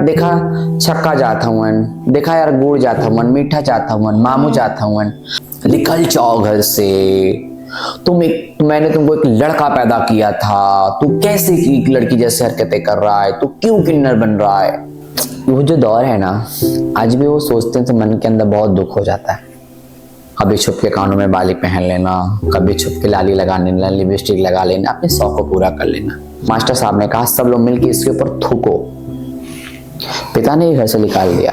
देखा छक्का जात हवन, देखा यार गुड़ जात हवन, मीठा जात हवन, मामू जात हवन, निकल जाओ घर से। मैंने तुमको एक लड़का पैदा किया था, तू कैसे एक लड़की जैसे हरकतें कर रहा है, तू क्यों किन्नर बन रहा है। वो जो दौर है ना, आज भी वो सोचते हैं तो मन के अंदर बहुत दुख हो जाता है। कभी छुप के कानों में बाली पहन लेना, कभी छुप के लाली लगा लेना, लिपस्टिक लगा लेना, अपने शौक को पूरा कर लेना। मास्टर साहब ने कहा सब लोग मिलकर इसके ऊपर थूको। पिता ने घर से निकाल दिया।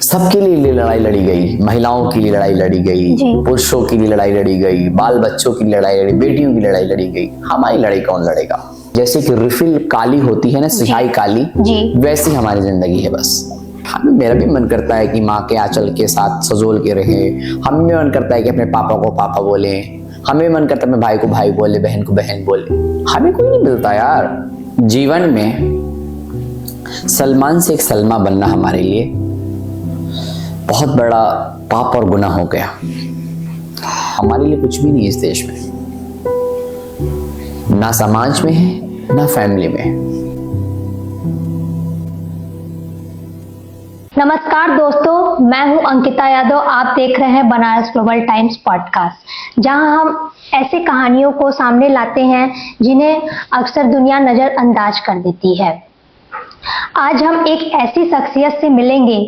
सबके लिए लड़ाई लड़ी गई, महिलाओं के लिए लड़ाई लड़ी गई, पुरुषों के लिए लड़ाई लड़ी गई, बाल बच्चों की लड़ाई लड़ी, बेटियों की लड़ाई लड़ी गई। हमारी लड़ाई कौन लड़ेगा। जैसे कि रिफिल काली होती है ना, सिहाई काली, वैसी हमारी जिंदगी है। बस मेरा भी मन करता है कि माँ के आंचल के साथ सजोल के रहे। हमें मन करता है कि अपने पापा को पापा बोले, हमें मन करता है अपने भाई को भाई बोले, बहन को बहन बोले। हमें कोई नहीं मिलता यार। जीवन में सलमान से एक सलमा बनना हमारे लिए बहुत बड़ा पाप और गुनाह हो गया। हमारे लिए कुछ भी नहीं इस देश में, ना समाज में है ना फैमिली में। नमस्कार दोस्तों, मैं हूं अंकिता यादव। आप देख रहे हैं बनारस ग्लोबल टाइम्स पॉडकास्ट, जहां हम ऐसे कहानियों को सामने लाते हैं जिन्हें अक्सर दुनिया नजरअंदाज कर देती है। आज हम एक ऐसी शख्सियत से मिलेंगे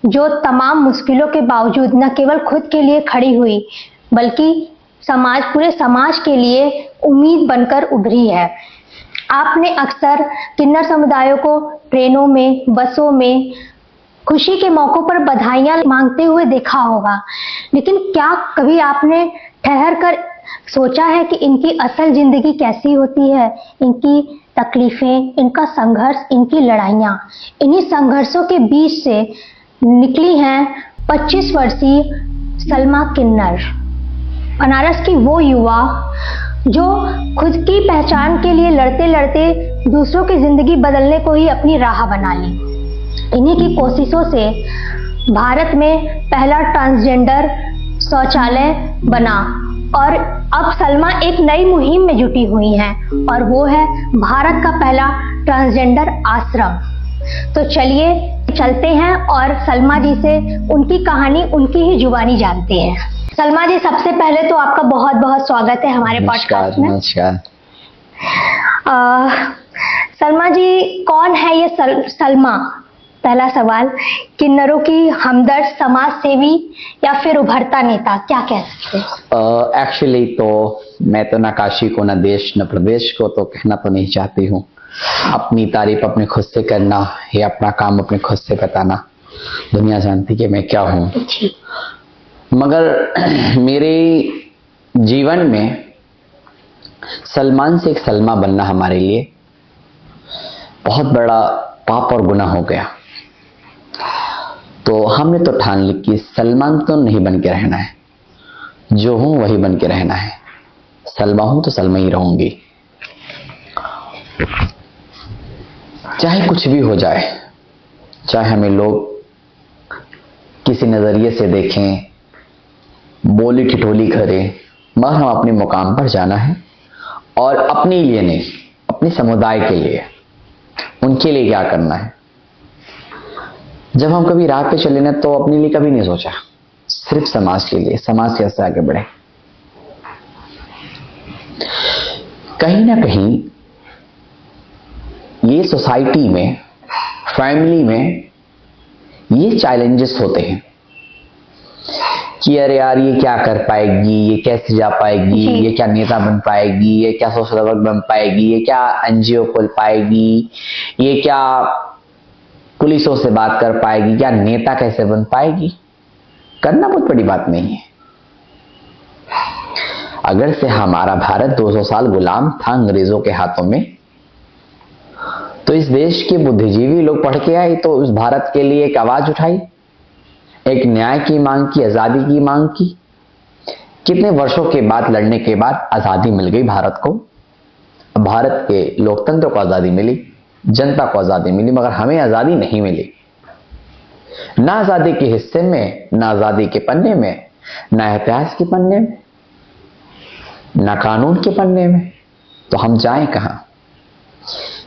जो तमाम मुश्किलों के बावजूद न केवल खुद के लिए खड़ी हुई, बल्कि पूरे समाज के लिए उम्मीद बनकर उभरी है। आपने अक्सर किन्नर समुदायों को ट्रेनों में, बसों में खुशी के मौकों पर बधाइयां मांगते हुए देखा होगा, लेकिन क्या कभी आपने ठहर कर सोचा है कि इनकी असल जिंदगी कैसी होती है? इनकी तकलीफें, इनका संघर्ष, इनकी लड़ाइयां। इन्हीं संघर्षों के बीच से निकली हैं 25 वर्षीय सलमा किन्नर, बनारस की वो युवा जो खुद की पहचान के लिए लड़ते लड़ते दूसरों की जिंदगी बदलने को ही अपनी राह बना ली। इन्हीं की कोशिशों से भारत में पहला ट्रांसजेंडर शौचालय बना और अब सलमा एक नई मुहिम में जुटी हुई हैं और वो है भारत का पहला ट्रांसजेंडर आश्रम। तो चलिए चलते हैं और सलमा जी से उनकी कहानी, उनकी ही जुबानी जानते हैं। सलमा जी, सबसे पहले तो आपका बहुत बहुत स्वागत है हमारे पॉडकास्ट में। नमस्कार। सलमा जी, कौन है ये सलमा? पहला सवाल, किन्नरों की हमदर्द, समाज सेवी या फिर उभरता नेता, क्या कह सकते हैं? एक्चुअली तो मैं तो ना काशी को, ना देश, ना प्रदेश को तो कहना तो नहीं चाहती हूँ। अपनी तारीफ अपने खुद से करना या अपना काम अपने खुद से बताना, दुनिया जानती कि मैं क्या हूँ। मगर मेरे जीवन में सलमान से एक सलमा बनना हमारे लिए बहुत बड़ा पाप और गुनाह हो गया। तो हमने तो ठान ली कि सलमान तो नहीं बन के रहना है, जो हूं वही बन के रहना है। सलमा हूं तो सलमा ही रहूंगी, चाहे कुछ भी हो जाए, चाहे हमें लोग किसी नजरिए से देखें, बोली ठिठोली करें, मगर हम अपने मुकाम पर जाना है। और अपने लिए नहीं, अपने समुदाय के लिए, उनके लिए क्या करना है। जब हम कभी राह पे चले ना तो अपने लिए कभी नहीं सोचा, सिर्फ समाज के लिए, समाज कैसे आगे बढ़े। कहीं ना कहीं ये सोसाइटी में, फैमिली में ये चैलेंजेस होते हैं कि अरे यार ये क्या कर पाएगी, ये कैसे जा पाएगी, ये क्या नेता बन पाएगी, ये क्या सोशल वर्क बन पाएगी, ये क्या एनजीओ खोल पाएगी, ये क्या पुलिसों से बात कर पाएगी, क्या नेता कैसे बन पाएगी। करना बहुत बड़ी बात नहीं है। अगर से हमारा भारत 200 साल गुलाम था अंग्रेजों के हाथों में, तो इस देश के बुद्धिजीवी लोग पढ़ के आए, तो उस भारत के लिए एक आवाज उठाई, एक न्याय की मांग की, आजादी की मांग की। कितने वर्षों के बाद, लड़ने के बाद आजादी मिल गई भारत को। भारत के लोकतंत्र को आजादी मिली, जनता को आजादी मिली, मगर हमें आजादी नहीं मिली। ना आजादी के हिस्से में, ना आजादी के पन्ने में, ना इतिहास के पन्ने में, ना कानून के पन्ने में। तो हम जाएं कहां?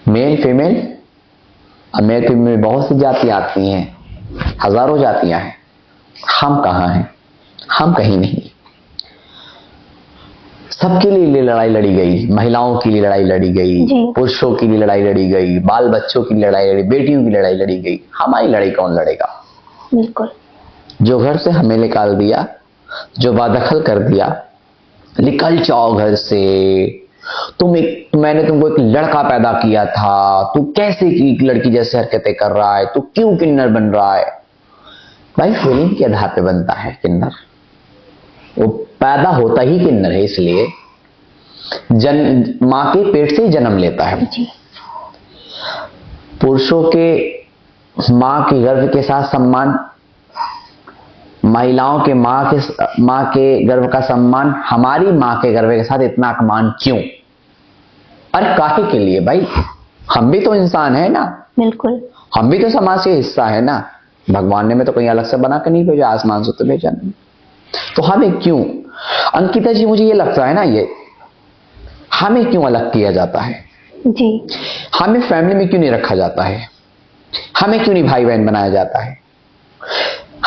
मेल फीमेल अमेरिका में बहुत सी जातियां आती हैं, हजारों जातियां हैं। हम कहाँ हैं? हम कहीं नहीं। सबके लिए लड़ाई लड़ी गई, महिलाओं के लिए लड़ाई लड़ी गई, पुरुषों के लिए लड़ाई लड़ी गई, बाल बच्चों की लड़ाई लड़ी, बेटियों की लड़ाई लड़ी गई। हमारी लड़ाई कौन लड़ेगा? बिल्कुल। जो घर से हमें निकाल दिया, जो बादखल कर दिया, निकल जाओ घर से, मैंने तुमको एक लड़का पैदा किया था, तू कैसे की लड़की जैसे हरकतें कर रहा है, तू क्यों किन्नर बन रहा है? भाई फीलिंग के आधार पे बनता है किन्नर, वो पैदा होता ही किन्नर है, इसलिए मां के पेट से ही जन्म लेता है। पुरुषों के मां के गर्भ के साथ सम्मान, महिलाओं के मां के गर्भ का सम्मान, हमारी मां के गर्भ के साथ इतना अपमान क्यों? अरे काहे के लिए भाई? हम भी तो इंसान है ना। बिल्कुल, हम भी तो समाज के हिस्सा है ना। भगवान ने में तो कहीं अलग से बना कर नहीं भेजा, आसमान से तो भेजा नहीं, तो हमें क्यों? अंकिता जी, मुझे ये लगता है ना, ये हमें क्यों अलग किया जाता है जी? हमें फैमिली में क्यों नहीं रखा जाता है? हमें क्यों नहीं भाई बहन बनाया जाता है?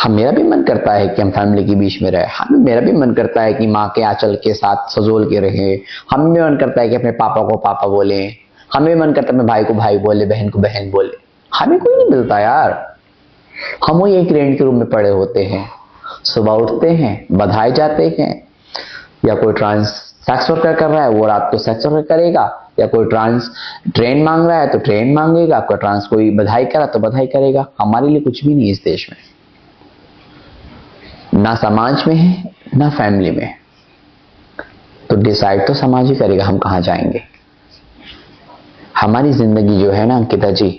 मेरा भी मन करता है कि हम फैमिली के बीच में रहे। मेरा भी मन करता है कि माँ के आंचल के साथ सजोल के रहे। हमें भी मन करता है कि अपने पापा को पापा बोले, हमें भी मन करता है अपने भाई को भाई बोले, बहन को बहन बोले। हमें कोई नहीं मिलता यार। हम वही एक रेंट के रूम में पड़े होते हैं, सुबह उठते हैं, बधाए जाते हैं, या कोई ट्रांस सेक्स वर्कर कर रहा है, वो रात को सेक्स वर्कर करेगा, या कोई ट्रांस ट्रेन मांग रहा है तो ट्रेन मांगेगा, कोई बधाई करा तो बधाई करेगा। हमारे लिए कुछ भी नहीं इस देश में, ना समाज में है ना फैमिली में। तो डिसाइड तो समाज ही करेगा हम कहां जाएंगे। हमारी जिंदगी जो है ना अंकिता जी,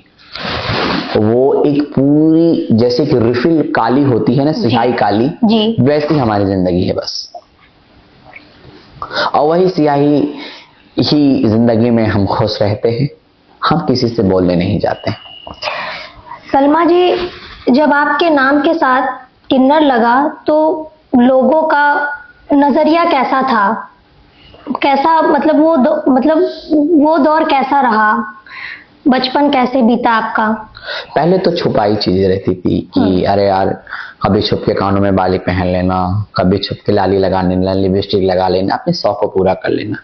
वो एक पूरी, जैसे कि रिफिल काली होती है ना, स्याही काली जी, वैसी हमारी जिंदगी है बस। और वही स्याही ही जिंदगी में हम खुश रहते हैं, हम किसी से बोलने नहीं जाते। सलमा जी, जब आपके नाम के साथ किन्नर लगा तो लोगों का नजरिया कैसा था? कैसा, मतलब वो दौर कैसा रहा? बचपन कैसे बीता आपका? पहले तो छुपाई चीजें रहती थी कि अरे यार, कभी छुप के कानों में बाली पहन लेना, कभी छुप के लाली लगा लेना, लिपस्टिक लगा लेना, अपने शौक को पूरा कर लेना।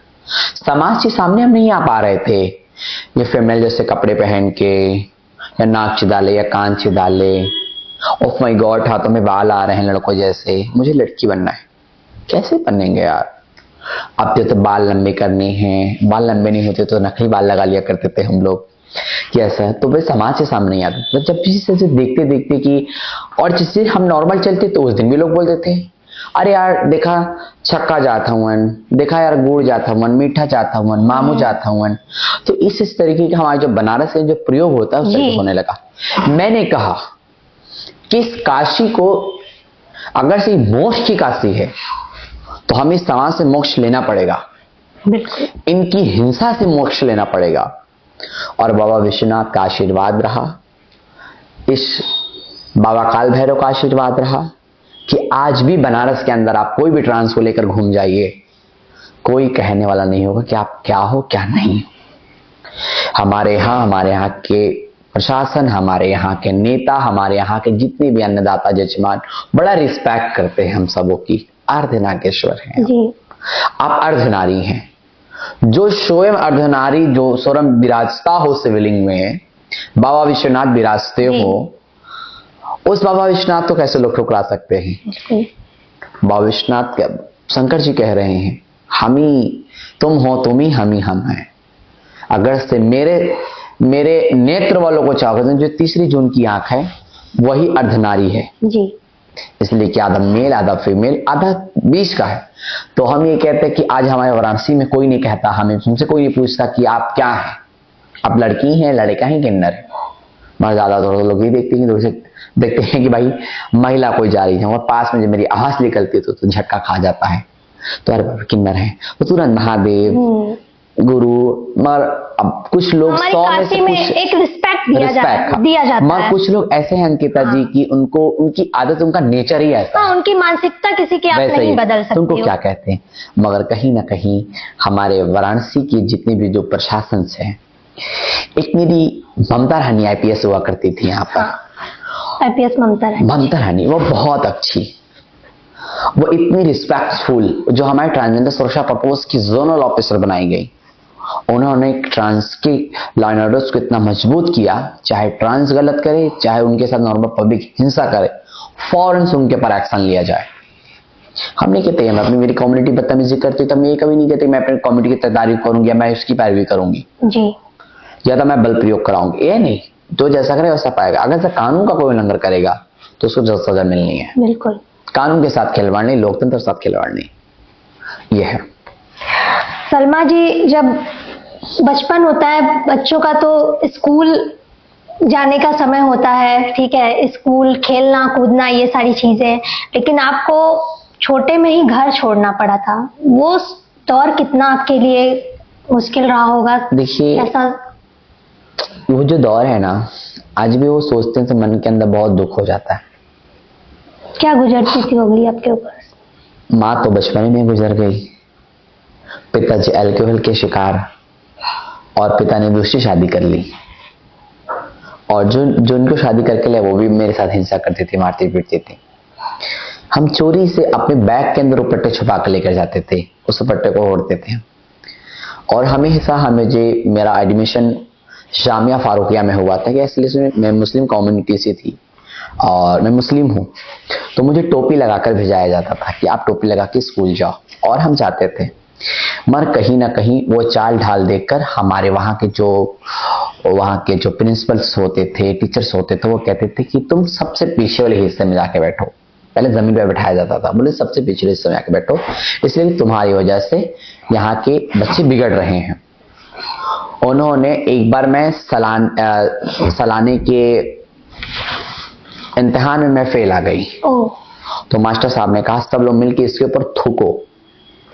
समाज के सामने हम नहीं आ पा रहे थे। ये फीमेल जैसे कपड़े पहन के, या नाक चिदाले या कान चिदाले, ओह माय गॉड हाथों में बाल आ रहे हैं लड़कों जैसे, मुझे लड़की बनना है। कैसे बनेंगे यार? अब तो बाल लंबे करने हैं, बाल लंबे नहीं होते तो नकली बाल लगा लिया करते थे हम लोग। कैसा? तो भाई समाज के सामने नहीं आता। तो जब किसी से देखते देखते कि, और जिससे हम नॉर्मल चलते तो उस दिन भी लोग बोलते थे, अरे यार देखा छक्का जाता हूँ, देखा यार गुड़ जाता हूँ, मीठा जाता हूँ, मामू जाता हूँ। तो इस तरीके का हमारे जो बनारस का जो प्रयोग होता है उससे होने लगा। मैंने कहा कि इस काशी को अगर से मोक्ष की काशी है तो हमें इस समाज से मोक्ष लेना पड़ेगा, इनकी हिंसा से मोक्ष लेना पड़ेगा। और बाबा विश्वनाथ का आशीर्वाद रहा, इस बाबा काल भैरव का आशीर्वाद रहा कि आज भी बनारस के अंदर आप कोई भी ट्रांस को लेकर घूम जाइए, कोई कहने वाला नहीं होगा कि आप क्या हो क्या नहीं। हमारे यहाँ के प्रशासन, हमारे यहाँ के नेता, हमारे यहाँ के जितने भी अन्नदाता जजमान बड़ा रिस्पेक्ट करते हैं हम सबों की। अर्धनागेश्वर हैं जी। आप अर्धनारी हैं, जो स्वयं अर्धनारी जो स्वयं विराजता हो शिवलिंग में, बाबा विश्वनाथ विराजते हो, उस बाबा विश्वनाथ को कैसे लोग ठुकरा सकते हैं? बाबा विश्वनाथ शंकर जी कह रहे हैं, हम ही तुम हो, तुम ही हम हैं। अगर से मेरे नेत्र वालों को चाहोगे, जो तीसरी जून की आंख है वही अर्धनारी है जी। इसलिए कि आधा मेल आधा फीमेल, आधा बीच का है। तो हम ये कहते हैं कि आज हमारे वाराणसी में कोई नहीं कहता, हमें तुमसे कोई नहीं पूछता कि आप क्या हैं, आप लड़की हैं लड़का है किन्नर है। मगर ज्यादा थोड़ा लोग ये देखते हैं कि भाई महिला कोई जा रही है और पास में जब मेरी आवाज निकलती है तो झटका खा जाता है, तो अरे किन्नर है, तो तुरंत महादेव गुरु। मगर अब कुछ लोग 100 में से एक रिस्पेक्ट दिया जाता मगर कुछ लोग ऐसे हैं अंकिता जी की उनकी आदत, उनका नेचर ही ऐसा है, उनकी मानसिकता किसी की आप नहीं बदल सकते। उनको क्या कहते हैं। मगर कहीं ना कहीं हमारे वाराणसी की जितनी भी जो प्रशासन है एक मेरी ममता रानी आईपीएस हुआ करती थी यहाँ पर। आईपीएस ममता रानी वो बहुत अच्छी, वो इतनी रिस्पेक्टफुल, जो हमारे ट्रांसजेंडर सुरक्षा प्रपोज की जोनल ऑफिसर बनाई गई। उन्होंने ट्रांस के लॉ एंड ऑर्डर्स को इतना मजबूत किया, चाहे ट्रांस गलत करे, चाहे उनके साथ नॉर्मल पब्लिक हिंसा करे, फौरन से उनके पर एक्शन लिया जाए। हम नहीं कहते हैं अपनी मेरी कम्युनिटी बदतमीजी करती है तो मैं ये कभी नहीं कहते मैं अपनी कम्युनिटी की तारीफ करूंगी या मैं उसकी पैरवी करूंगी जी, या तो मैं बल प्रयोग कराऊंगी, ये नहीं। जो जैसा करे वैसा पाएगा। अगर से कानून का कोई उल्लंघन करेगा तो उसको सजा मिलनी है। बिल्कुल, कानून के साथ खिलवाड़ नहीं, लोकतंत्र के साथ खिलवाड़ नहीं। ये है। सलमा जी, जब बचपन होता है बच्चों का तो स्कूल जाने का समय होता है, ठीक है, स्कूल, खेलना कूदना, ये सारी चीजें, लेकिन आपको छोटे में ही घर छोड़ना पड़ा था। वो दौर कितना आपके लिए मुश्किल रहा होगा? देखिए, ऐसा वो जो दौर है ना, आज भी वो सोचते हैं तो मन के अंदर बहुत दुख हो जाता है। क्या गुजरती थी होगी आपके ऊपर? माँ तो बचपन में गुजर गई, पिताजी अल्कोहल के शिकार, और पिता ने दूसरी शादी कर ली, और जो उनको शादी करके ले वो भी मेरे साथ हिंसा करती थी, मारती पीटती थी। हम चोरी से अपने बैग के अंदर दुपट्टे छुपा कर लेकर जाते थे, उस दुपट्टे को ओढ़ते थे। और हमेशा मेरा एडमिशन जामिया फारूकिया में हुआ था कि इसलिए मैं मुस्लिम कम्युनिटी से थी और मैं मुस्लिम हूँ, तो मुझे टोपी लगाकर भेजाया जाता था कि आप टोपी लगा के स्कूल जाओ, और हम जाते थे। मगर कहीं ना कहीं वो चाल ढाल देखकर हमारे वहाँ के जो प्रिंसिपल्स होते थे, टीचर्स होते थे, वो कहते थे कि तुम सबसे पीछे वाले हिस्से में जाके बैठो। पहले जमीन पे बैठाया जाता था, बोले सबसे पिछले हिस्से में जाके बैठो, इसलिए तुम्हारी वजह से यहाँ के बच्चे बिगड़ रहे हैं। उन्होंने एक बार मैं सलाने के इम्तिहान में मैं फेल आ गई, तो मास्टर साहब ने कहा सब लोग मिलकर इसके ऊपर थूको।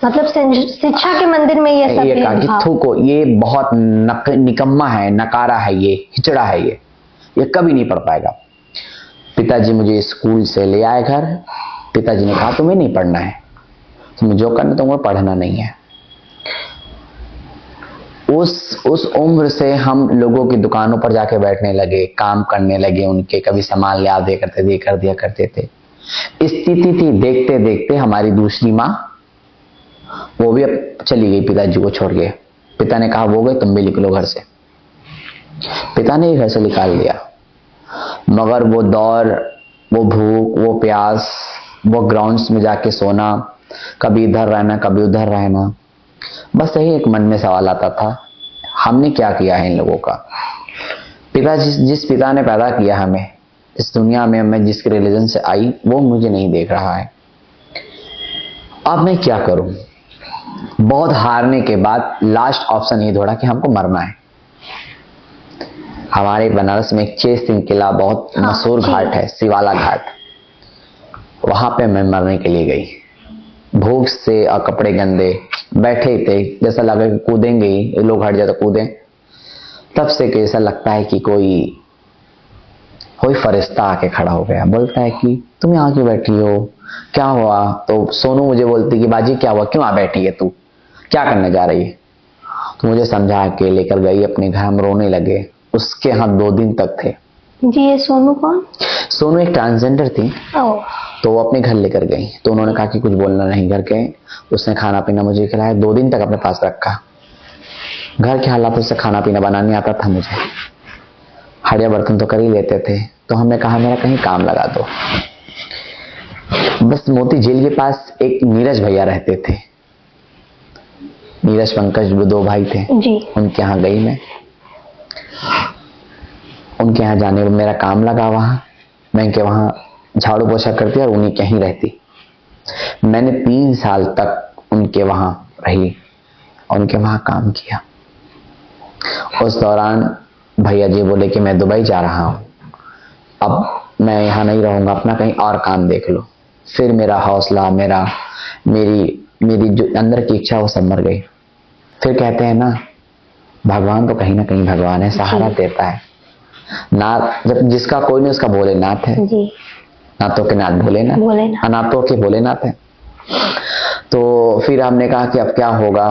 मतलब शिक्षा के मंदिर में ये कहा कि थूको, ये बहुत निकम्मा है, नकारा है, ये हिचड़ा है, ये कभी नहीं पढ़ पाएगा। पिताजी मुझे स्कूल से ले आए घर। पिताजी ने कहा तुम्हें नहीं पढ़ना है, तुम्हें जो करना तुम्हें पढ़ना नहीं है। उस उम्र से हम लोगों की दुकानों पर जाके बैठने लगे, काम करने लगे, उनके कभी सामान ले दे करते कर दिया करते थे। स्थिति थी, देखते देखते हमारी दूसरी माँ वो भी अब चली गई पिताजी को छोड़ के। पिता ने कहा वो गए, तुम भी निकलो घर से। पिता ने ही घर से निकाल दिया। मगर वो दौर, वो भूख, वो प्यास, वो ग्राउंड्स में जाके सोना, कभी इधर रहना कभी उधर रहना, बस यही एक मन में सवाल आता था, हमने क्या किया है इन लोगों का। पिता जिस पिता ने पैदा किया हमें इस दुनिया में, मैं जिस रिलीजन से आई, वो मुझे नहीं देख रहा है। अब मैं क्या करूं? बहुत हारने के बाद लास्ट ऑप्शन ये दौड़ा कि हमको मरना है। हमारे बनारस में एक चेस सिंह किला बहुत मशहूर घाट है, शिवाला घाट, वहां पे मैं मरने के लिए गई। भूख से और कपड़े गंदे, बैठे ही थे, जैसा लगा कि कूदेंगे ही, लोग हट जाते कूदें। तब से कैसा लगता है कि कोई फरिश्ता आके खड़ा हो गया, बोलता है कि तुम यहाँ क्यों बैठी हो, क्या हुआ? तो सोनू मुझे बोलती कि बाजी क्या हुआ, क्यों आ बैठी है तू, क्या करने जा रही है? तो मुझे समझा के लेकर गई अपने घर, हम रोने लगे। उसके यहाँ 2 दिन तक थे। जी, ये सोनू कौन? सोनू एक ट्रांसजेंडर थी, तो वो अपने घर लेकर गई। तो उन्होंने कहा कि कुछ बोलना नहीं घर के। उसने खाना पीना मुझे खिलाया, 2 दिन तक अपने पास रखा। घर के हालातों से खाना पीना बनाने आता था मुझे, हड़िया बर्तन तो कर ही लेते थे। तो हमने कहा मेरा कहीं काम लगा दो। बस मोती झील के पास एक नीरज भैया रहते थे, नीरज पंकज, वो 2 भाई थे जी। उनके यहाँ गई मैं, उनके यहाँ जाने में मेरा काम लगा। वहां मैं के वहां झाड़ू पोछा करती और उन्हीं के ही रहती। मैंने 3 साल तक उनके वहां रही, उनके वहां काम किया। उस दौरान भैया जी बोले कि मैं दुबई जा रहा हूं, अब मैं यहाँ नहीं रहूंगा, अपना कहीं और काम देख लो। फिर मेरा हौसला, मेरी जो अंदर की इच्छा वो सब मर गई। फिर कहते हैं ना, भगवान तो कहीं ना कहीं भगवान है, सहारा देता है ना। जब जिसका कोई नहीं उसका भोलेनाथ है जी। नाथों के नाथ भोलेनाथ, अनाथों के भोलेनाथ है। तो फिर हमने कहा कि अब क्या होगा,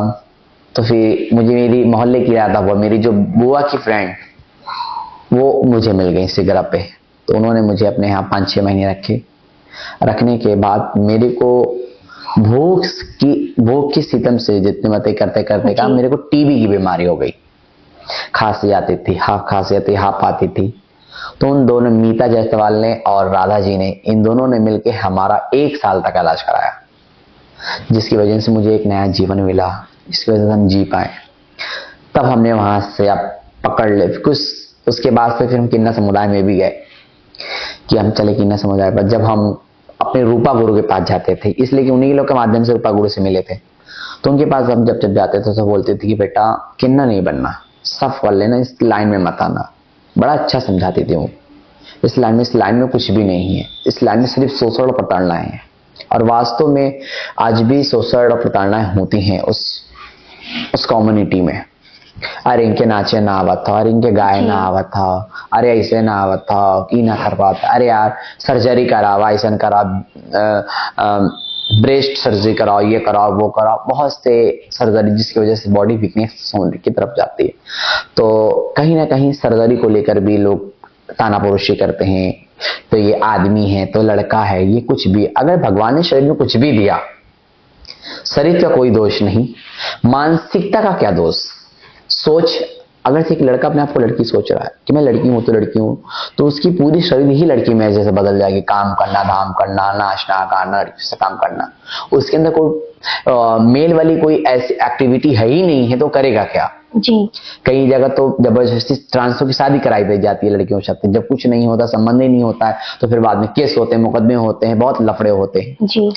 तो फिर मुझे मेरी मोहल्ले की याद हुआ, मेरी जो बुआ की फ्रेंड वो मुझे मिल गई सिगरा पे। तो उन्होंने मुझे अपने यहाँ 5-6 महीने रखने के बाद मेरे को भूख की सितम से जितने मते करते करते काम मेरे को टीबी की बीमारी हो गई। खांसी आती थी, हाफ आती थी। तो उन दोनों, मीता जायसवाल ने और राधा जी ने, इन दोनों ने मिलकर हमारा 1 साल तक इलाज कराया, जिसकी वजह से मुझे एक नया जीवन मिला, जिसकी वजह से हम जी पाए। तब हमने वहां से अब पकड़ ले कुछ। उसके बाद से फिर हम किन्ना समुदाय में भी गए कि हम चले किन्ना समुदाय पर। जब हम अपने रूपा गुरु के पास जाते थे, इसलिए कि उन्हीं लोग के माध्यम से रूपा गुरु से मिले थे, तो उनके पास हम जब जाते थे तो बोलते थे कि बेटा किन्ना नहीं बनना, सब कर लेना, इस लाइन में मत आना। बड़ा अच्छा समझाती थी वो, इस लाइन में कुछ भी नहीं है, इस लाइन में सिर्फ शोषण और प्रताड़नाएं हैं। और वास्तव में आज भी शोषण और प्रताड़नाएं होती हैं उस कम्युनिटी में। अरे इनके नाचे ना आवत था, अरे इनके गाय ना आवत था, अरे ऐसे ना आवत था, की ना कर पाता, अरे यार सर्जरी करावा, ऐसा करा, ब्रेस्ट सर्जरी कराओ, ये कराओ, वो कराओ, बहुत से सर्जरी, जिसकी वजह से बॉडी वीकनेस होने की तरफ जाती है। तो कहीं ना कहीं सर्जरी को लेकर भी लोग तानापोशी करते हैं, तो ये आदमी है, तो लड़का है, ये कुछ भी। अगर भगवान ने शरीर में कुछ भी दिया, शरीर का कोई दोष नहीं, मानसिकता का क्या दोष। सोच, अगर से एक लड़का अपने आप को लड़की सोच रहा है कि मैं लड़की हूं तो लड़की हूं, तो उसकी पूरी शरीर ही लड़की में जैसे बदल जाएगी। काम करना, धाम करना, नाचना गाना, लड़की से काम करना, उसके अंदर कोई मेल वाली कोई ऐसी एक्टिविटी है ही नहीं है, तो करेगा क्या जी। कई जगह तो जबरदस्ती ट्रांसफर की शादी कराई दी जाती है लड़कियों के साथ। जब कुछ नहीं होता, संबंध ही नहीं होता है, तो फिर बाद में केस होते हैं, मुकदमे होते हैं, बहुत लफड़े होते हैं जी।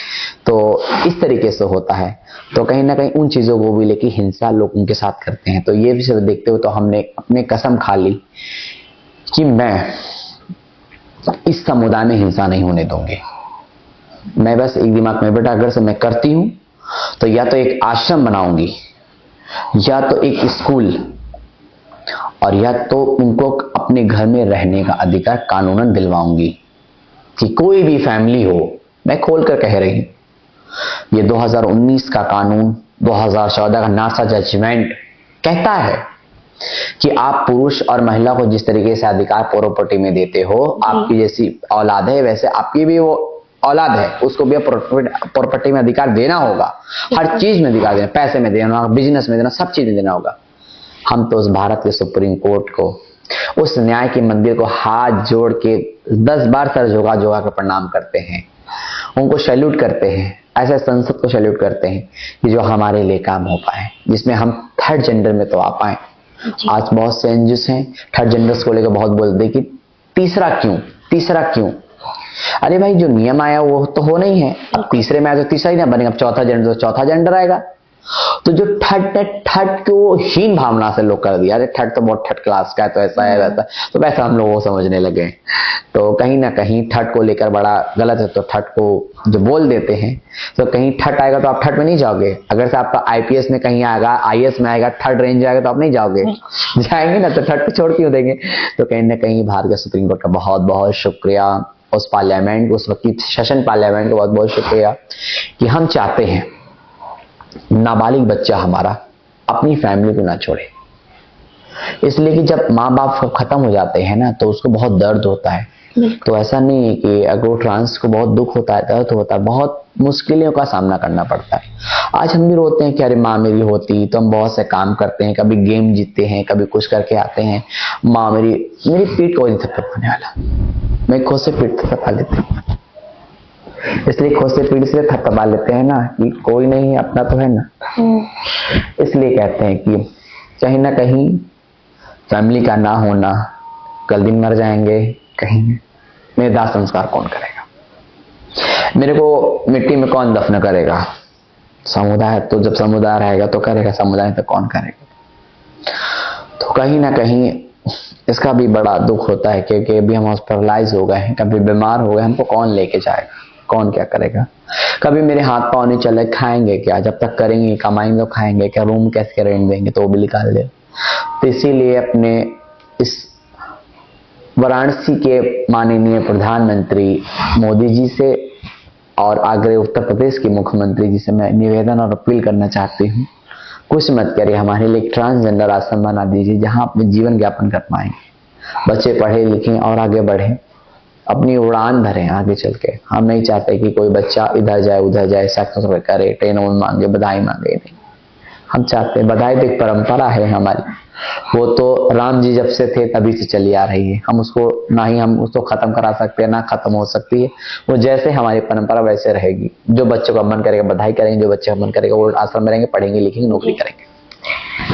तो इस तरीके से होता है। तो कहीं ना कहीं उन चीजों को भी लेके हिंसा लोग उनके साथ करते हैं। तो ये भी सब देखते हुए तो हमने अपने कसम खा ली कि मैं इस समुदाय में हिंसा नहीं होने दूंगी। मैं बस एक दिमाग में बेटा, अगर से मैं करती हूं तो या तो एक आश्रम बनाऊंगी, या तो एक स्कूल, और या तो उनको अपने घर में रहने का अधिकार कानूनन दिलवाऊंगी कि कोई भी फैमिली हो। मैं खोलकर कह रही हूं, ये 2019 का कानून, 2014 का नासा जजमेंट कहता है कि आप पुरुष और महिला को जिस तरीके से अधिकार प्रॉपर्टी में देते हो, आपकी जैसी औलाद है वैसे आपकी भी वो औलाद है, उसको भी प्रॉपर्टी में अधिकार देना होगा। हर चीज में अधिकार देना, पैसे में देना, बिजनेस में देना, सब चीज में देना होगा। हम तो उस भारत के सुप्रीम कोर्ट को, उस न्याय के मंदिर को हाथ जोड़ के 10 बार सर झुका झुका कर प्रणाम करते हैं, उनको सैल्यूट करते हैं। ऐसे संसद को सैल्यूट करते हैं कि जो हमारे लिए काम हो पाए, जिसमें हम थर्ड जेंडर में तो आ पाए। आज बहुत से एनजीओ हैं थर्ड जेंडर्स को लेकर बहुत बोलते कि तीसरा क्यों। अरे भाई, जो नियम आया वो तो होना ही है। अब तीसरे में आया तो तीसरा ही ना बनेगा, अब चौथा जेंडर तो चौथा जेंडर आएगा। तो जो थर्ड को हीन भावना से लोग कर दिया, अरे थर्ड तो बहुत थर्ड क्लास का है, तो ऐसा है वैसा, तो वैसा हम लोग वो समझने लगे। तो कहीं ना कहीं थर्ड को लेकर बड़ा गलत है। तो थर्ड को जो बोल देते हैं, तो कहीं थर्ड आएगा तो आप थर्ड में नहीं जाओगे। अगर से आपका आईपीएस में कहीं आएगा, आईएएस में आएगा, थर्ड रेंज आएगा तो आप नहीं जाओगे, जाएंगे ना, तो थर्ड को छोड़ क्यों देंगे। तो कहीं ना कहीं भारत के सुप्रीम कोर्ट का बहुत बहुत शुक्रिया, उस पार्लियामेंट, उस वक्त की सेशन पार्लियामेंट का बहुत बहुत शुक्रिया कि हम चाहते हैं नाबालिग बच्चा हमारा अपनी फैमिली को ना छोड़े। इसलिए कि जब माँ बाप खत्म हो जाते हैं ना, तो उसको बहुत दर्द होता है। तो ऐसा नहीं है कि अगर वो ट्रांस को बहुत दुख होता है, दर्द होता है, बहुत मुश्किलों का सामना करना पड़ता है। आज हम भी रोते हैं कि अरे माँ मेरी होती, तो हम बहुत से काम करते हैं, कभी गेम जीतते हैं, कभी कुछ करके आते हैं। माँ मेरी पीठ को नहीं थपथपाने वाला, मैं खुद से पीठ थपथपा लेती हूँ। इसलिए खुद से पीठ से थपथपा लेते हैं ना कि कोई नहीं, अपना तो है ना। इसलिए कहते हैं कि कहीं ना कहीं फैमिली का ना होना, कल दिन मर जाएंगे कहीं, मेरे दाह संस्कार कौन करेगा, मेरे को मिट्टी में कौन दफन करेगा। समुदाय तो जब समुदाय रहेगा तो करेगा, समुदाय तो कौन करेगा। तो कहीं ना कहीं इसका भी बड़ा दुख होता है क्योंकि अभी हम हॉस्पिटलाइज हो गए हैं, कभी बीमार हो गए, हमको कौन लेके जाएगा, कौन क्या करेगा। कभी मेरे हाथ पाँव नहीं चले, खाएंगे क्या, जब तक करेंगे कमाएंगे तो खाएंगे क्या, रूम कैसे रेंट देंगे, तो वो भी निकाल दे। तो इसीलिए अपने इस वाराणसी के माननीय प्रधानमंत्री मोदी जी से और आगरे उत्तर प्रदेश के मुख्यमंत्री जी से मैं निवेदन और अपील करना चाहती हूँ कुछ मत करिए, हमारे लिए एक ट्रांसजेंडर आश्रम बना दीजिए जहां अपने जीवन यापन कर पाएंगे, बच्चे पढ़े लिखें और आगे बढ़ें, अपनी उड़ान भरें आगे चल के। हम नहीं चाहते कि कोई बच्चा इधर जाए उधर जाए, सक्सेस करे, ट्रेन मांगे, बधाई मांगे, नहीं। हम चाहते हैं, बधाई तो एक परंपरा है हमारी, वो तो राम जी जब से थे तभी से चली आ रही है। हम उसको ना ही हम उसको खत्म करा सकते हैं, ना खत्म हो सकती है। वो जैसे हमारी परंपरा वैसे रहेगी। जो बच्चों का मन करेगा बधाई करेंगे, जो बच्चे का मन करेगा वो आश्रम में रहेंगे, पढ़ेंगे लिखेंगे, नौकरी करेंगे।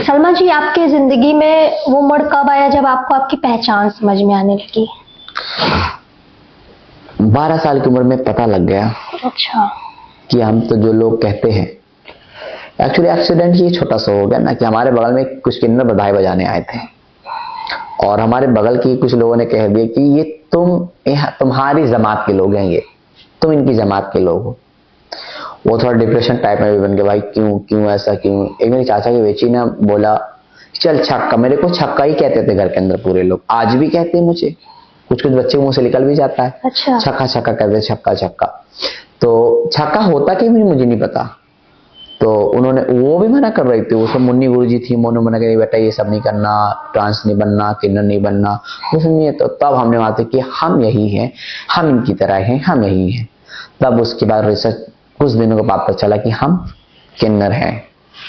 सलमा जी, आपके जिंदगी में वो मोड़ कब आया जब आपको आपकी पहचान समझ में आने लगी? 12 साल की उम्र में पता लग गया अच्छा। कि हम तो जो लोग कहते हैं, एक्चुअली एक्सीडेंट ही छोटा सा हो गया ना कि हमारे बगल में कुछ किन्नर बधाई बजाने आए थे और हमारे बगल की कुछ लोगों ने कह दिया कि ये तुम्हारी जमात के लोग हैं, ये तुम इनकी जमात के लोग हो। वो थोड़ा डिप्रेशन टाइप में भी बन गया, भाई क्यों ऐसा क्यों। एक मेरी चाचा की बेची ने बोला चल छक्का, मेरे को छक्का ही कहते थे घर के अंदर पूरे लोग, आज भी कहते हैं मुझे, कुछ कुछ बच्चे मुंह से निकल भी जाता है। अच्छा। छक्का छक्का कहते, छक्का छक्का। तो छक्का होता कि मुझे नहीं पता। तो उन्होंने, वो भी मना कर रही थी, वो सब मुन्नी गुरुजी थी, उन्होंने मना करी बेटा ये सब नहीं करना, ट्रांस नहीं बनना, किन्नर नहीं बनना, वो सुनिए। तो तब हमने वहां से कि हम यही हैं, हम इनकी तरह हैं, हम यही हैं। तब उसके बाद रिसर्च कुछ दिनों के बाद पता चला कि हम किन्नर हैं,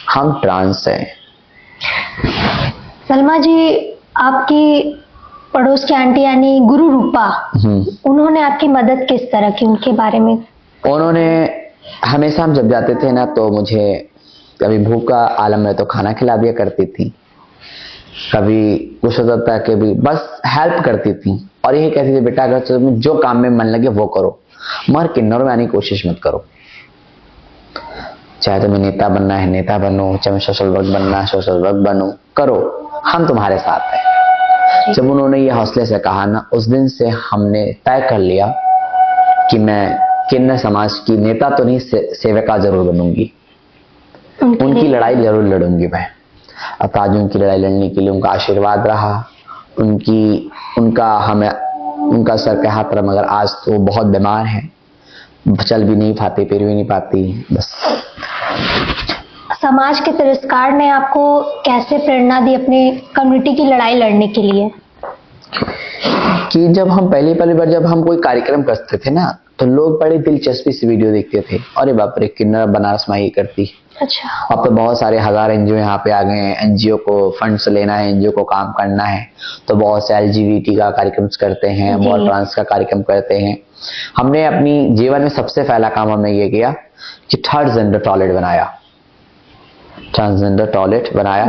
हम ट्रांस हैं। सलमा जी, आपकी पड़ोस की आंटी यानी गुरु रूपा, उन्होंने आपकी मदद किस तरह की, उनके बारे में? उन्होंने हमेशा, हम जब जाते थे ना तो मुझे कभी भूख का आलम में तो खाना खिला दिया करती थी, कभी कुछ होता था कि भी बस हेल्प करती थी और यही कहती थी बेटा अगर तुम्हें जो काम में मन लगे वो करो, मगर किन्नरों में आने की कोशिश मत करो। चाहे तुम्हें नेता बनना है नेता बनो, चाहे सोशल वर्क बनना है सोशल वर्क बनो, करो, हम तुम्हारे साथ हैं। जब उन्होंने ये हौसले से कहा ना, उस दिन से हमने तय कर लिया कि मैं किन्नर समाज की नेता तो नहीं, सेविका जरूर बनूंगी, उनकी लड़ाई जरूर लड़ूंगी मैं। अब आज उनकी लड़ाई लड़ने के लिए उनका आशीर्वाद रहा, उनका सर पे हाथ रहा, मगर आज तो बहुत बीमार है, चल भी नहीं पाती, फिर भी नहीं पाती। बस समाज के तिरस्कार ने आपको कैसे प्रेरणा दी अपने कम्युनिटी की लड़ाई लड़ने के लिए? कि जब हम पहली बार जब हम कोई कार्यक्रम करते थे ना तो लोग बड़ी दिलचस्पी से वीडियो देखते थे, अरे बाप रे किन्नर बनारस में ही करती। अच्छा। अब तो बहुत सारे हजार एनजीओ यहाँ पे आ गए हैं, एनजीओ को फंड्स लेना है, एनजीओ को काम करना है, तो बहुत से एलजीबीटी का कार्यक्रम करते हैं, बहुत ट्रांस का कार्यक्रम करते हैं। हमने अपनी जीवन में सबसे पहला काम हमने ये किया कि थर्ड जेंडर टॉयलेट बनाया, ट्रांसजेंडर टॉयलेट बनाया,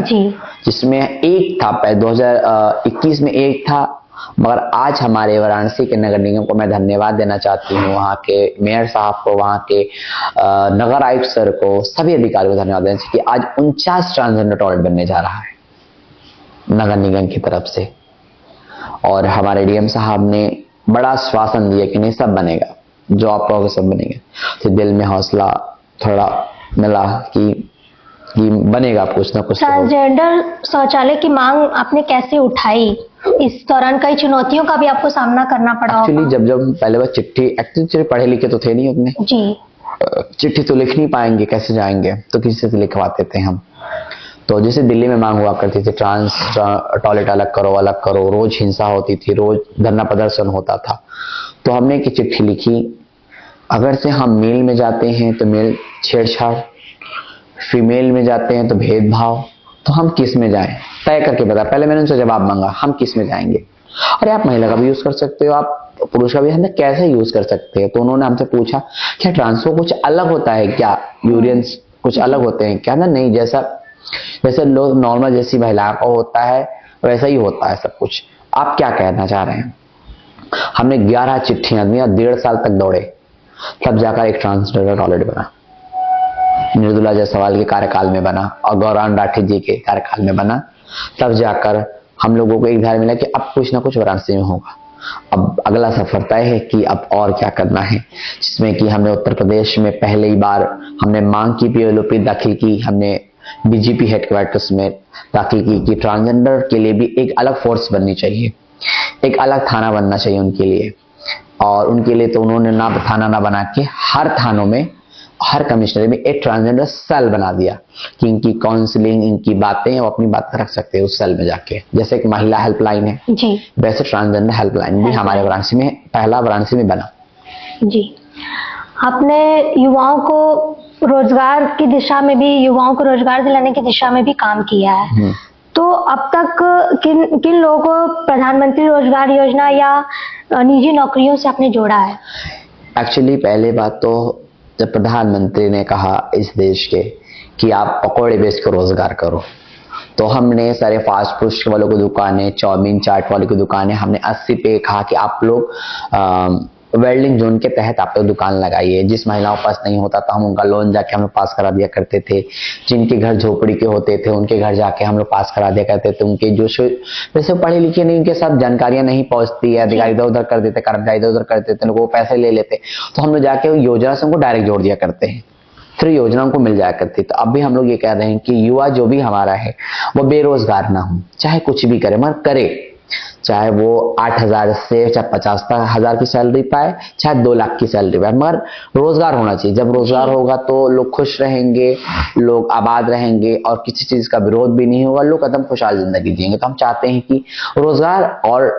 जिसमें एक था 2021 में एक था, मगर आज हमारे वाराणसी के नगर निगम को मैं धन्यवाद देना चाहती हूँ, वहाँ के मेयर साहब को, वहाँ के नगर आयुक्त सर को, सभी अधिकारियों को धन्यवाद देना चाहिए कि आज 49 ट्रांसजेंडर टॉयलेट बनने जा रहा है नगर निगम की तरफ से। और हमारे डीएम साहब ने बड़ा आश्वासन दिया कि नहीं सब बनेगा, जो आप कहोगे सब बनेगा। तो दिल में हौसला थोड़ा मिला कि बनेगा कुछ ना कुछ। ट्रांसजेंडर शौचालय की मांग आपने कैसे उठाई? इस दौरान कई चुनौतियों का भी आपको सामना करना पड़ा होगा। एक्चुअली जब पहले बार चिट्ठी, एक्चुअली पढ़े लिखे तो थे नहीं उतने जी, चिट्ठी तो लिख नहीं पाएंगे, कैसे जाएंगे, तो किसी से लिखवाते थे हम। तो जैसे दिल्ली में मांग हुआ करती थी ट्रांस टॉयलेट अलग करो, रोज हिंसा होती थी, रोज धरना प्रदर्शन होता था। तो हमने एक चिट्ठी लिखी, अगर से हम मेल में जाते हैं तो मेल छेड़छाड़, फीमेल में जाते हैं तो भेदभाव, तो हम किस में जाएं, तय करके बता। पहले मैंने उनसे जवाब मांगा हम किस में जाएंगे, अरे आप महिला का भी यूज कर सकते हो, आप पुरुष का भी, हम कैसे यूज कर सकते हैं। तो उन्होंने हमसे पूछा क्या ट्रांस को कुछ अलग होता है क्या, यूरियंस कुछ अलग होते हैं क्या? नहीं, जैसे लोग नॉर्मल जैसी महिलाओं का होता है वैसा ही होता है सब कुछ, आप क्या कहना चाह रहे हैं। हमने 11 चिट्ठियां दी, 1.5 साल तक दौड़े, तब जाकर एक ट्रांसजेंडर टॉयलेट बना। मृदुला जायसवाल के कार्यकाल में बना और गौरान राठी जी के कार्यकाल में बना। तब जाकर हम लोगों को एक ध्यान मिला कि अब कुछ ना कुछ वाराणसी में होगा। अब अगला सफर तय है कि अब और क्या करना है, जिसमें कि हमने उत्तर प्रदेश में पहली बार हमने मांग की, पीएलओपी दाखिल की, हमने बीजेपी हेडक्वार्टर्स में दाखिल की कि ट्रांसजेंडर के लिए भी एक अलग फोर्स बननी चाहिए, एक अलग थाना बनना चाहिए उनके लिए। और उनके लिए तो उन्होंने थाना ना बना के हर थानों में हर कमिश्नरी में एक ट्रांसजेंडर सेल बना दिया कि इनकी काउंसलिंग, इनकी बातें वो अपनी बात रख सकते हैं उस सेल में जाके। जैसे कि महिला हेल्पलाइन है जी, वैसे ट्रांसजेंडर हेल्पलाइन भी हमारे वाराणसी में, पहला वाराणसी में बना। जी। आपने युवाओं को रोजगार की दिशा में भी, युवाओं को रोजगार दिलाने की दिशा में भी काम किया है। तो अब तक किन किन लोगों को प्रधानमंत्री रोजगार योजना या निजी नौकरियों से आपने जोड़ा है? एक्चुअली पहले बात तो जब प्रधानमंत्री ने कहा इस देश के कि आप पकौड़े बेच कर रोजगार करो, तो हमने सारे फास्ट फूड वालों की दुकानें, चाउमीन चाट वालों की दुकानें, हमने 80 पे कहा कि आप लोग वेल्डिंग जोन के तहत आप लोग दुकान लगाइए। जिस महिलाओं के पास नहीं होता था हम उनका लोन जाके हम लोग पास करा दिया करते थे। जिनके घर झोपड़ी के होते थे उनके घर जाके हम लोग पास करा दिया करते थे। उनके जो वैसे पढ़े लिखे नहीं, उनके साथ जानकारियां नहीं पहुंचती है, अधिकारी इधर उधर कर देते, कर्मचारी इधर उधर कर देते, वो पैसे ले लेते, तो हम लोग जाके योजना से उनको डायरेक्ट जोड़ दिया करते हैं, फिर योजनाओं को मिल जाया करती। तो अब भी हम लोग ये कह रहे हैं कि युवा जो भी हमारा है वो बेरोजगार ना हो, चाहे कुछ भी करे, मगर करे, चाहे वो 8,000 से चाहे 50,000 की सैलरी पाए, चाहे 2 लाख की सैलरी पाए, मगर रोजगार होना चाहिए। जब रोजगार होगा तो लोग खुश रहेंगे, लोग आबाद रहेंगे और किसी चीज का विरोध भी नहीं होगा, लोग एकदम खुशहाल जिंदगी जिएंगे। तो हम चाहते हैं कि रोजगार और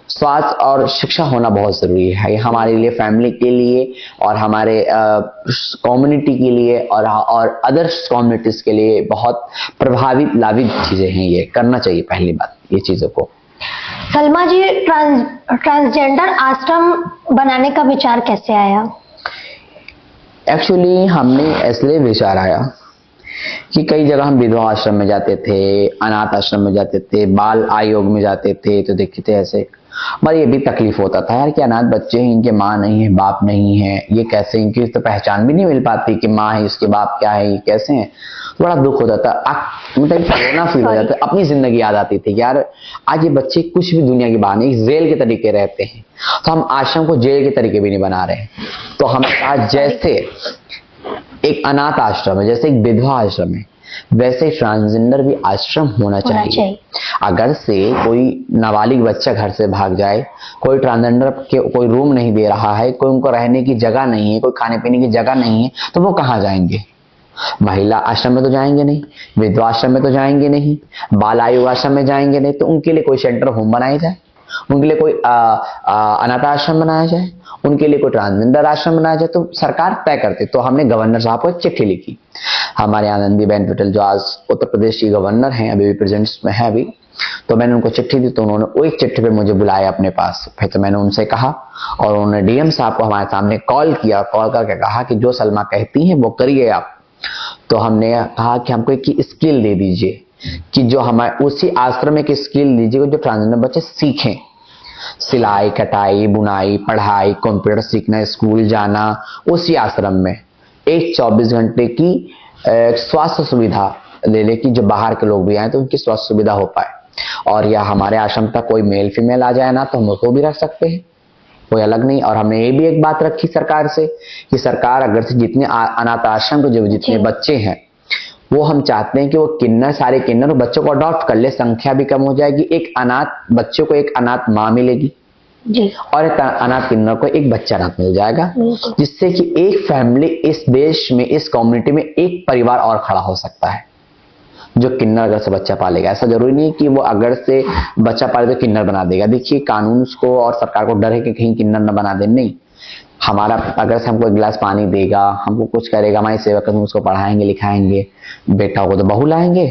स्वास्थ्य और शिक्षा होना बहुत जरूरी है। ये हमारे लिए, फैमिली के लिए और हमारे कम्युनिटी के लिए और अदर्स कम्युनिटीज के लिए बहुत प्रभावी लाभिक चीजें हैं। ये करना चाहिए पहली बात, ये चीजों को। सलमा जी, ट्रांसजेंडर आश्रम बनाने का विचार कैसे आया? एक्चुअली हमने इसलिए विचार आया कि कई जगह हम विधवा आश्रम में जाते थे, अनाथ आश्रम में जाते थे, बाल आयोग में जाते थे, तो देखते थे ऐसे, मगर ये भी तकलीफ होता था यार कि अनाथ बच्चे हैं, इनके माँ नहीं है, बाप नहीं है, ये कैसे, इनकी तो पहचान भी नहीं मिल पाती कि माँ है, इसके बाप क्या है, ये कैसे हैं। बड़ा दुख होता था, मतलब रोना फील हो जाता, अपनी जिंदगी याद आती थी यार आज ये बच्चे कुछ भी दुनिया की बात नहीं, जेल के तरीके रहते हैं, तो हम आश्रम को जेल के तरीके भी नहीं बना रहे। तो हम आज जैसे एक अनाथ आश्रम है, जैसे एक विधवा आश्रम है, वैसे ट्रांसजेंडर भी आश्रम होना चाहिए। अगर से कोई नाबालिग बच्चा घर से भाग जाए, कोई ट्रांसजेंडर के कोई रूम नहीं दे रहा है, कोई उनको रहने की जगह नहीं है, कोई खाने पीने की जगह नहीं है, तो वो कहाँ जाएंगे? महिला आश्रम में तो जाएंगे नहीं, विधवा आश्रम में तो जाएंगे नहीं, बाल आयोग आश्रम में जाएंगे नहीं, तो उनके लिए कोई सेंटर होम बनाया जाए, उनके लिए कोई अनाथ आश्रम बनाया जाए, उनके लिए कोई ट्रांसजेंडर आश्रम बनाया जाए, तो सरकार तय करती। तो हमने गवर्नर साहब को एक चिट्ठी लिखी, हमारे आनंदीबेन पटेल जो आज उत्तर प्रदेश की गवर्नर हैं, अभी भी प्रेजेंट में है अभी, तो मैंने उनको चिट्ठी दी, तो उन्होंने वही चिट्ठी पे मुझे बुलाया अपने पास। फिर तो मैंने उनसे कहा और उन्होंने डीएम साहब को हमारे सामने कॉल किया, कॉल करके कहा कि जो सलमा कहती हैं वो करिए आप। तो हमने कहा कि हमको एक स्किल दे दीजिए कि जो हमारे उसी आश्रम में की स्किल दीजिए जो ट्रांसजेंडर बच्चे सीखें, सिलाई, कटाई, बुनाई, पढ़ाई, कंप्यूटर सीखना, स्कूल जाना, उसी आश्रम में एक 24 घंटे की स्वास्थ्य सुविधा ले ले कि जो बाहर के लोग भी आए तो उनकी स्वास्थ्य सुविधा हो पाए। और या हमारे आश्रम तक कोई मेल फीमेल आ जाए ना तो हम उसको भी रख सकते हैं, कोई अलग नहीं। और हमने ये भी एक बात रखी सरकार से कि सरकार अगर से जितने अनाथ आश्रम के जो जितने बच्चे हैं वो हम चाहते हैं कि वो किन्नर, सारे किन्नर बच्चों को अडॉप्ट कर ले, संख्या भी कम हो जाएगी, एक अनाथ बच्चों को एक अनाथ माँ मिलेगी जी, और एक अनाथ किन्नर को एक बच्चा अनाथ मिल जाएगा, जिससे कि एक फैमिली इस देश में, इस कम्युनिटी में एक परिवार और खड़ा हो सकता है जो किन्नर अगर से बच्चा पालेगा। ऐसा जरूरी नहीं है कि वो अगर से बच्चा पाले तो किन्नर बना देगा। देखिए कानून को और सरकार को डर है कि कहीं किन्नर न बना दे, नहीं, हमारा अगर से हमको एक गिलास पानी देगा, हमको कुछ करेगा, हमारी सेवा करेंगे, उसको पढ़ाएंगे लिखाएंगे, बेटा को तो बहू लाएंगे,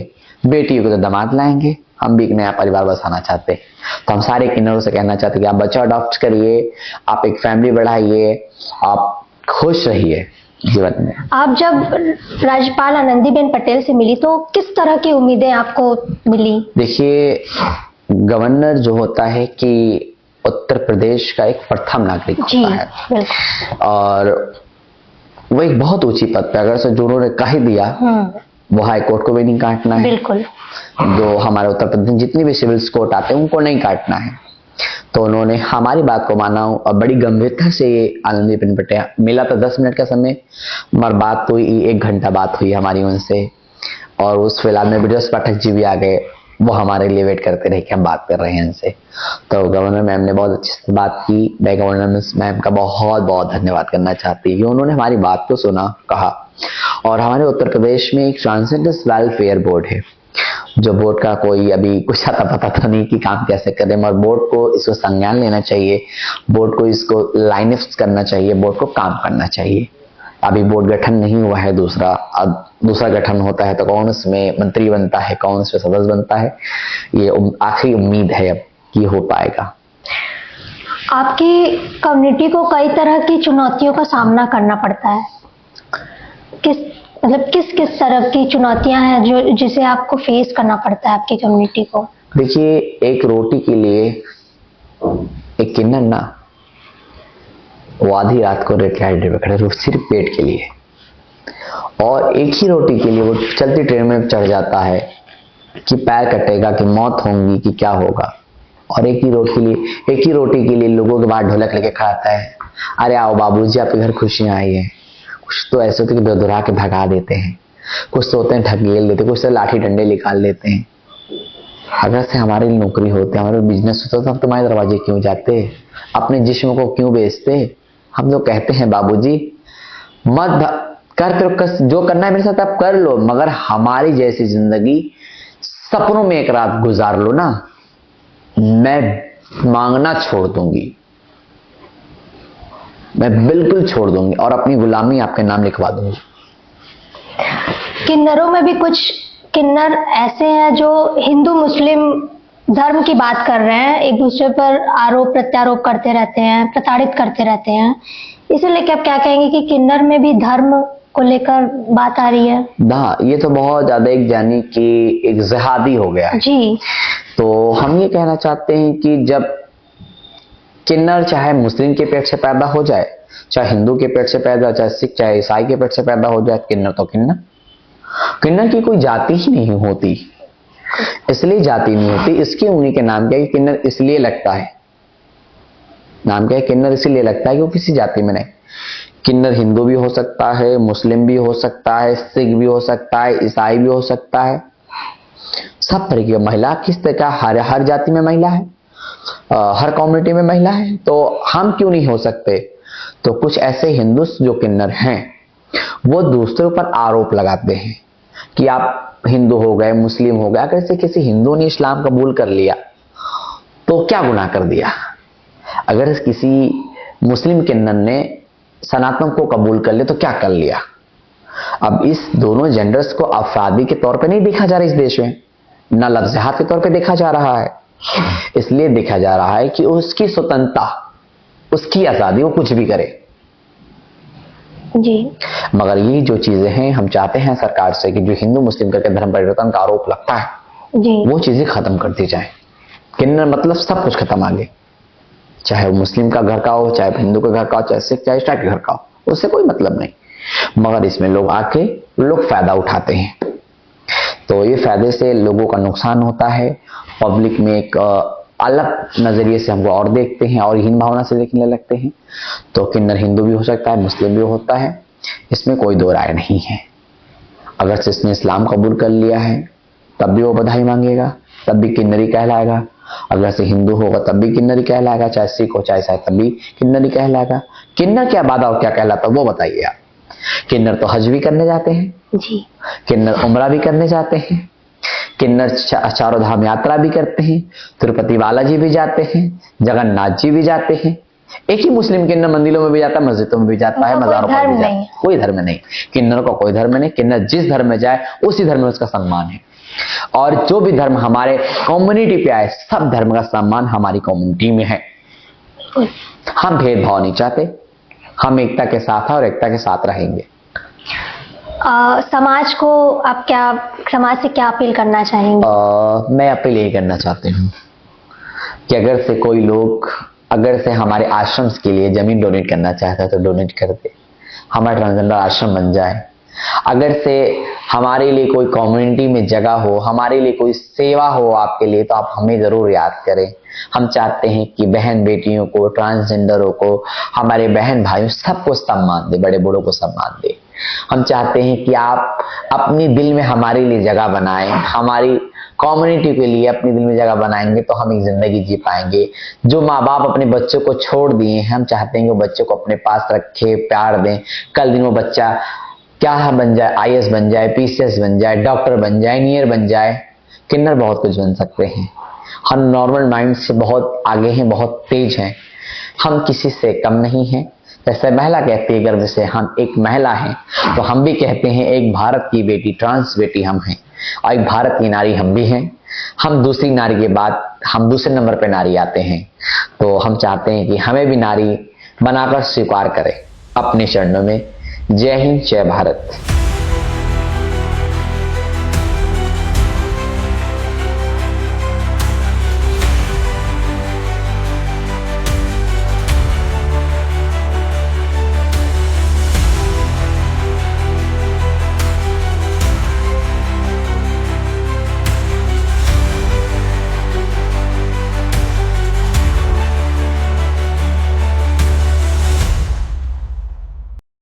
बेटी को तो दामाद लाएंगे। हम भी एक नया परिवार बसाना चाहते हैं, तो हम सारे किन्नरों से कहना चाहते हैं कि आप बच्चा अडॉप्ट करिए, आप एक फैमिली बढ़ाइए, आप खुश रहिए जीवन में। आप जब राज्यपाल आनंदीबेन पटेल से मिली तो किस तरह की उम्मीदें आपको मिली? देखिए गवर्नर जो होता है कि उत्तर प्रदेश का एक प्रथम नागरिक होता है और वो एक बहुत ऊंची पद पे, अगर से जो उन्होंने कह दिया वो हाई कोर्ट को भी नहीं काटना है, बिल्कुल, जो हमारे उत्तर प्रदेश जितनी भी सिविल कोर्ट आते हैं उनको नहीं काटना है। तो उन्होंने हमारी बात को माना और बड़ी गंभीरता से आनंदीबेन पटेल मिला था 10 मिनट का समय, मगर बात हुई 1 घंटा बात हुई हमारी उनसे। और उस फिलहाल में ब्रजेश पाठक जी भी आ गए, वो हमारे लिए वेट करते रहे कि हम बात कर रहे हैं इनसे। तो गवर्नर मैम ने बहुत अच्छी से बात की। मैं गवर्नर मैम का बहुत बहुत धन्यवाद करना चाहती हूँ, उन्होंने हमारी बात को सुना, कहा और हमारे उत्तर प्रदेश में एक ट्रांसजेंडर्स वेलफेयर बोर्ड है, जो बोर्ड का कोई अभी कुछ आता पता तो नहीं कि काम कैसे करें, मगर बोर्ड को इसको संज्ञान लेना चाहिए, बोर्ड को इसको लाइनअप करना चाहिए, बोर्ड को काम करना चाहिए। अभी बोर्ड गठन नहीं हुआ है, दूसरा गठन होता है तो कौन उसमें मंत्री बनता है, कौन उसमें सदस्य बनता है, ये आखिरी उम्मीद है अब कि हो पाएगा। आपकी कम्युनिटी को कई तरह की चुनौतियों का सामना करना पड़ता है, किस तरह की चुनौतियां हैं जो जिसे आपको फेस करना पड़ता है आपकी कम्युनिटी को? देखिए, एक रोटी के लिए एक किन्नर ना वो आधी रात को रेड लाइट पे खड़े, सिर्फ पेट के लिए, और एक ही रोटी के लिए वो चलती ट्रेन में चढ़ जाता है कि पैर कटेगा, कि मौत होगी, कि क्या होगा। और एक ही रोटी के लिए लोगों के बाहर ढोलक लेके खड़ा आता है, अरे आओ बाबूजी आपके घर खुशियां आई है। कुछ तो ऐसे होते कि बेदुरा के भगा देते हैं, कुछ तो होते हैं ढकेल देते, कुछ तो लाठी डंडे निकाल देते हैं। अगर से हमारी नौकरी होती, हमारे बिजनेस होता तो हम तुम्हारे दरवाजे क्यों जाते, अपने जिस्म को क्यों बेचते। हम तो कहते हैं बाबूजी मत कर, जो करना है मेरे साथ आप कर लो, मगर हमारी जैसी जिंदगी सपनों में एक रात गुजार लो ना, मैं मांगना छोड़ दूंगी, मैं बिल्कुल छोड़ दूंगी और अपनी गुलामी आपके नाम लिखवा दूंगी। किन्नरों में भी कुछ किन्नर ऐसे हैं जो हिंदू मुस्लिम धर्म की बात कर रहे हैं, एक दूसरे पर आरोप प्रत्यारोप करते रहते हैं, प्रताड़ित करते रहते हैं। इसे लेकर आप क्या कहेंगे कि किन्नर में भी धर्म को लेकर बात आ रही है? हाँ, ये तो बहुत ज्यादा एक जिहादी हो गया है जी। तो हम ये कहना चाहते हैं कि जब किन्नर चाहे मुस्लिम के पेट से पैदा हो जाए, चाहे हिंदू के पेट से पैदा, चाहे सिख चाहे ईसाई के पेट से पैदा हो जाए, किन्नर तो किन्नर की कोई जाति ही नहीं होती। इसलिए जाति नहीं होती, इसकी उन्हीं के नाम क्या है, किन्नर इसलिए लगता है, नाम क्या है, किन्नर इसलिए लगता है कि वो किसी जाति में नहीं। किन्नर हिंदू भी हो सकता है, मुस्लिम भी हो सकता है, सिख भी हो सकता है, ईसाई भी हो सकता है, सब तरह की महिला, किस तरह का हर जाति में महिला है, हर कम्युनिटी में महिला है, तो हम क्यों नहीं हो सकते। तो कुछ ऐसे हिंदू जो किन्नर हैं वो दूसरों पर आरोप लगाते हैं कि आप हिंदू हो गए, मुस्लिम हो गए। अगर से किसी हिंदू ने इस्लाम कबूल कर लिया तो क्या गुनाह कर दिया, अगर किसी मुस्लिम किन्नर ने सनातन को कबूल कर लिया तो क्या कर लिया। अब इस दोनों जेंडर्स को अफरादी के तौर पे नहीं देखा जा रहा इस देश में, ना लफ्ज़ात के तौर पे देखा जा रहा है, इसलिए देखा जा रहा है कि उसकी स्वतंत्रता, उसकी आजादी, वो कुछ भी करे। जी। मगर ये जो चीजें हैं, हम चाहते हैं सरकार से कि जो हिंदू मुस्लिम करके धर्म परिवर्तन का आरोप लगता है जी, वो चीजें खत्म कर दी जाए। किन्नर मतलब सब कुछ खत्म आगे, चाहे वो मुस्लिम का घर का हो, चाहे हिंदू का घर का हो, चाहे सिख चाहे ईसाई के घर का हो, उससे कोई मतलब नहीं। मगर इसमें लोग आके फायदा उठाते हैं, तो ये फायदे से लोगों का नुकसान होता है। पब्लिक में एक अलग नजरिए से हमको और देखते हैं और हीन भावना से देखने लगते हैं। तो किन्नर हिंदू भी हो सकता है, मुस्लिम भी होता है, इसमें कोई दो राय नहीं है। अगर से इसने इस्लाम कबूल कर लिया है तब भी वो बधाई मांगेगा, तब भी किन्नरी कहलाएगा। अगर से हिंदू होगा तब भी किन्नरी कहलाएगा, चाहे सिख हो चाहे ईसाई तब भी किन्नरी कहलाएगा। किन्नर क्या बाधा और क्या कहलाता वो बताइए आप। किन्नर तो हज भी करने जाते हैं जी, किन्नर उम्रा भी करने जाते हैं, किन्नर चारों धाम यात्रा भी करते हैं, तिरुपति बालाजी भी जाते हैं, जगन्नाथ जी भी जाते हैं। एक ही मुस्लिम किन्नर मंदिरों में भी जाता है, मस्जिदों में भी जाता है, मज़ारों पर भी जाता है। कोई धर्म नहीं, किन्नर का कोई धर्म नहीं। किन्नर जिस धर्म में जाए उसी धर्म में उसका सम्मान है, और जो भी धर्म हमारे कम्युनिटी पे आए, सब धर्म का सम्मान हमारी कम्युनिटी में है। हम भेदभाव नहीं चाहते, हम एकता के साथ हैं और एकता के साथ रहेंगे। समाज से क्या अपील करना चाहेंगे? मैं अपील यही करना चाहती हूँ कि अगर से हमारे आश्रम के लिए जमीन डोनेट करना चाहता है तो डोनेट कर दे, हमारा ट्रांसजेंडर आश्रम बन जाए। अगर से हमारे लिए कोई कम्युनिटी में जगह हो, हमारे लिए कोई सेवा हो आपके लिए, तो आप हमें जरूर याद करें। हम चाहते हैं कि बहन बेटियों को, ट्रांसजेंडरों को, हमारे बहन भाइयों सबको सम्मान दे, बड़े बूढ़ों को सम्मान दे। हम चाहते हैं कि आप अपनी दिल में हमारे लिए जगह बनाएं, हमारी कम्युनिटी के लिए अपने दिल में जगह बनाएंगे तो हम एक जिंदगी जी पाएंगे। जो माँ बाप अपने बच्चों को छोड़ दिए हैं, हम चाहते हैं कि वो बच्चों को अपने पास रखे, प्यार दें। कल दिन वो बच्चा क्या बन जाए, आईएएस बन जाए, पीसीएस बन जाए, डॉक्टर बन जाए, इंजीनियर बन जाए, किन्नर बहुत कुछ बन सकते हैं। हम नॉर्मल माइंड से बहुत आगे हैं, बहुत तेज हैं, हम किसी से कम नहीं हैं। जैसे महिला कहती है गर्व से हम एक महिला हैं, तो हम भी कहते हैं एक भारत की बेटी, ट्रांस बेटी हम हैं, और एक भारत की नारी हम भी हैं। हम दूसरी नारी के बाद हम दूसरे नंबर पे नारी आते हैं। तो हम चाहते हैं कि हमें भी नारी बनाकर स्वीकार करें अपने चरणों में। जय हिंद, जय भारत।